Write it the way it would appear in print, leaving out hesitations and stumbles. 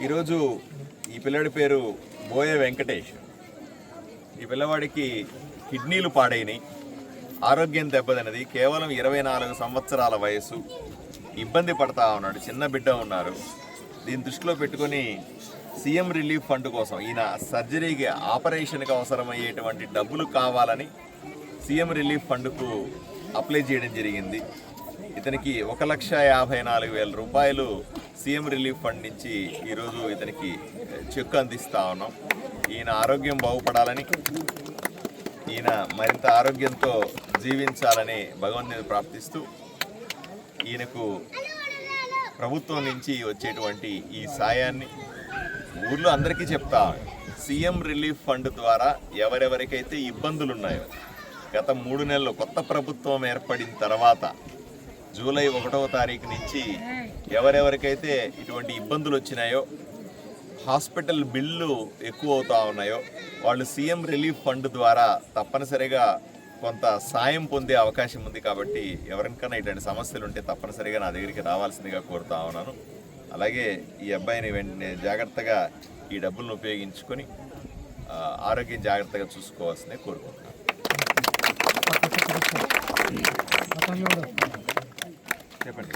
ఈరోజు ఈ పిల్లడి పేరు బోయ వెంకటేష్. ఈ పిల్లవాడికి కిడ్నీలు పాడైనవి, ఆరోగ్యం దెబ్బతిన్నది. కేవలం 24 సంవత్సరాల వయసు. ఇబ్బంది పడతా ఉన్నాడు, చిన్న బిడ్డ ఉన్నారు. దీన్ని దృష్టిలో పెట్టుకొని సీఎం రిలీఫ్ ఫండ్ కోసం ఈయన సర్జరీకి ఆపరేషన్కి అవసరమయ్యేటువంటి డబ్బులు కావాలని సీఎం రిలీఫ్ ఫండ్కు అప్లై చేయడం జరిగింది. ఇతనికి 1,54,000 రూపాయలు సీఎం రిలీఫ్ ఫండ్ నుంచి ఈరోజు ఇతనికి చెక్ అందిస్తూ ఉన్నాం. ఈయన ఆరోగ్యం బాగుపడాలని, ఈయన మరింత ఆరోగ్యంతో జీవించాలని భగవంతుని ప్రార్థిస్తూ ఈయనకు ప్రభుత్వం నుంచి వచ్చేటువంటి ఈ సాయాన్ని ఊర్లో అందరికీ చెప్తా. సీఎం రిలీఫ్ ఫండ్ ద్వారా ఎవరెవరికైతే ఇబ్బందులు ఉన్నాయో, గత 3 నెలలు కొత్త ప్రభుత్వం ఏర్పడిన తర్వాత జూలై 1వ తారీఖు నుంచి ఎవరెవరికైతే ఇటువంటి ఇబ్బందులు వచ్చినాయో, హాస్పిటల్ బిల్లు ఎక్కువ అవుతా ఉన్నాయో, వాళ్ళు సీఎం రిలీఫ్ ఫండ్ ద్వారా తప్పనిసరిగా కొంత సాయం పొందే అవకాశం ఉంది. కాబట్టి ఎవరికైనా ఇటువంటి సమస్యలు ఉంటే తప్పనిసరిగా నా దగ్గరికి రావాల్సిందిగా కోరుతా ఉన్నాను. అలాగే ఈ అబ్బాయిని వెంటనే జాగ్రత్తగా ఈ డబ్బులను ఉపయోగించుకొని ఆరోగ్యం జాగ్రత్తగా చూసుకోవాల్సిందే కోరుకుంటున్నాను. చెప్పండి.